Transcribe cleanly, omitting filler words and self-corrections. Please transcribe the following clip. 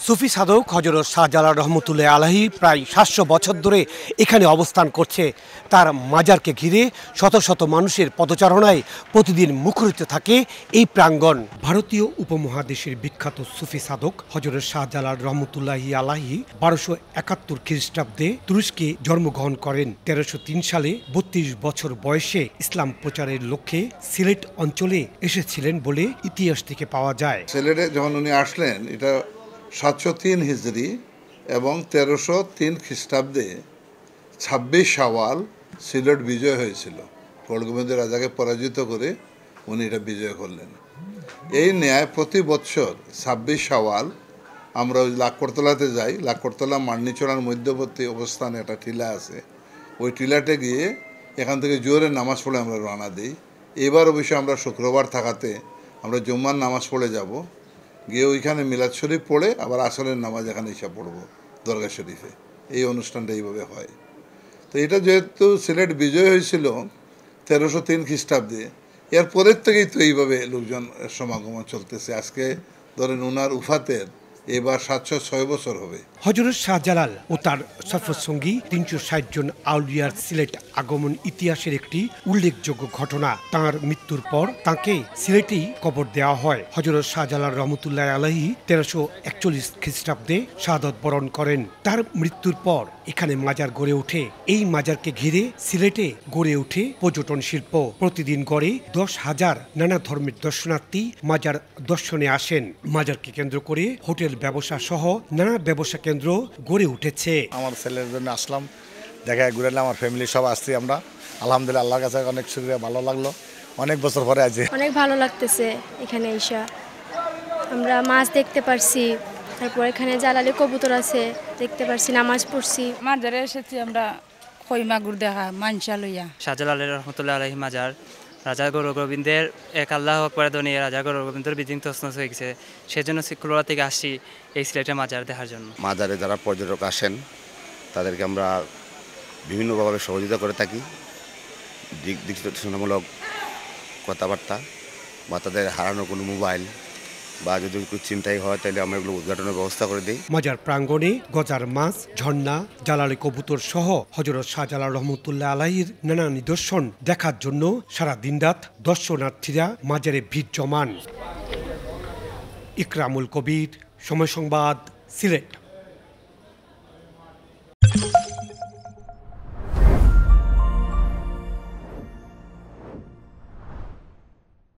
সুফি সাধক হযরত শাহজালাল রহমতুল্লাহ আলাইহি প্রায় ৭০০ বছর ধরে এখানে অবস্থান করছে। তার মাজারকে ঘিরে শত শত মানুষের পদচারণায় প্রতিদিন মুখরিত থাকে এই প্রাঙ্গণ। ভারতীয় উপমহাদেশের বিখ্যাত সুফি সাধক হযরত শাহজালাল রহমতুল্লাহ আলাইহি ১২৭১ খ্রিস্টাব্দে তুরস্কে জন্মগ্রহণ করেন। ১৩০৩ সালে ৩২ বছর বয়সে ইসলাম প্রচারের লক্ষ্যে সিলেট অঞ্চলে এসেছিলেন বলে ইতিহাস থেকে পাওয়া যায়। সিলেটে যখন উনি আসলেন এটা ৭০৩ হিজরি এবং ১৩০৩ খ্রিস্টাব্দে ২৬ শাওয়াল সিলেট বিজয় হয়েছিল। গড়গোবিন্দ রাজাকে পরাজিত করে উনি এটা বিজয় করলেন। এই ন্যায় প্রতি বছর ২৬ শাওয়াল আমরা ওই লাকড়তলাতে যাই। লাকড়তলা মান্নিচড়ার মধ্যবর্তী অবস্থানে একটা টিলা আছে। ওই টিলাতে গিয়ে এখান থেকে জোরে নামাজ পড়ে আমরা রওনা দিই। এবার অবশ্যই আমরা শুক্রবার থাকাতে আমরা জুম্মার নামাজ পড়ে যাব, গিয়ে ওইখানে মিলাদ শরীফ পড়ে আবার আসরের নামাজ এখানে এসে পড়বো দরগা শরীফে। এই অনুষ্ঠানটা এইভাবে হয়। তো এটা যেহেতু সিলেট বিজয় হয়েছিল ১৩০৩ খ্রিস্টাব্দে, এর পরের থেকেই তো এইভাবে লোকজন সমাগম চলতেছে। আজকে ধরেন উনার উফাতের এবার ৭০৬ বছর হবে। হযরত শাহজালাল ও তার সফরসঙ্গী ৩৬০ জন আউলিয়ার সিলেট আগমন ইতিহাসের একটি উল্লেখযোগ্য ঘটনা। তাঁর মৃত্যুর পর তাঁকে সিলেটেই কবর দেওয়া হয়। হযরত শাহজালাল রহমতুল্লাহ আলাইহি ১৩৪১ খ্রিস্টাব্দে শাহাদত বরণ করেন। তার মৃত্যুর পর এখানে মাজার গড়ে ওঠে। এই মাজারকে ঘিরে সিলেটে গড়ে ওঠে পর্যটন শিল্প। প্রতিদিন গড়ে ১০,০০০ নানা ধর্মের দর্শনার্থী মাজার দর্শনে আসেন। মাজারকে কেন্দ্র করে হোটেল ব্যবসা সহ নানা ব্যবসা কেন্দ্র গড়ে উঠেছে। আমার ছেলের জন্য আসলাম, দেখা ঘুরে আমার ফ্যামিলি সব আসছি আমরা। আলহামদুলিল্লাহ, আল্লাহর কাছে অনেক শুকরিয়া, ভালো লাগলো। অনেক বছর পরে আছি, অনেক ভালো লাগতেছে এখানে এসে। আমরা মাছ দেখতে পারছি, তারপর এখানে জালালি কবুতর আছে দেখতে পারছি, নামাজ পড়ছি। মাজারে এসেছি আমরা কই মাগুর দেখা মানসা লইয়া। শাহজালাল রহমতুল্লাহ আলাইহি মাজার রাজা গৌরগোবিন্দের এক আল্লাহ আকবার ধ্বনি রাজা গৌরগোবিন্দের বিদিন তছনছ হয়ে গেছে। সেজন্য সিকুলরা থেকে আসছি এই সিলেটের মাজার দেখার জন্য। মাজারে যারা পর্যটক আসেন তাদেরকে আমরা বিভিন্নভাবে সহযোগিতা করে থাকি। দিকনির্দেশনামূলক কথাবার্তা বা তাদের হারানো কোনো মোবাইল বা যদি কিছু চিন্তাই হয় তাহলে আমরা এগুলো উদ্ঘাটনের ব্যবস্থা করে দিই। মাজার প্রাঙ্গণে গজার মাছ, ঝর্ণা, জালালি কবুতর সহ হযরত শাহজালাল রহমতুল্লাহ আলাইহির নানা নিদর্শন দেখার জন্য সারা দিনরাত দর্শনার্থীরা মাজারে ভিড় জমান। ইকরামুল কবির, সময় সংবাদ, সিলেট।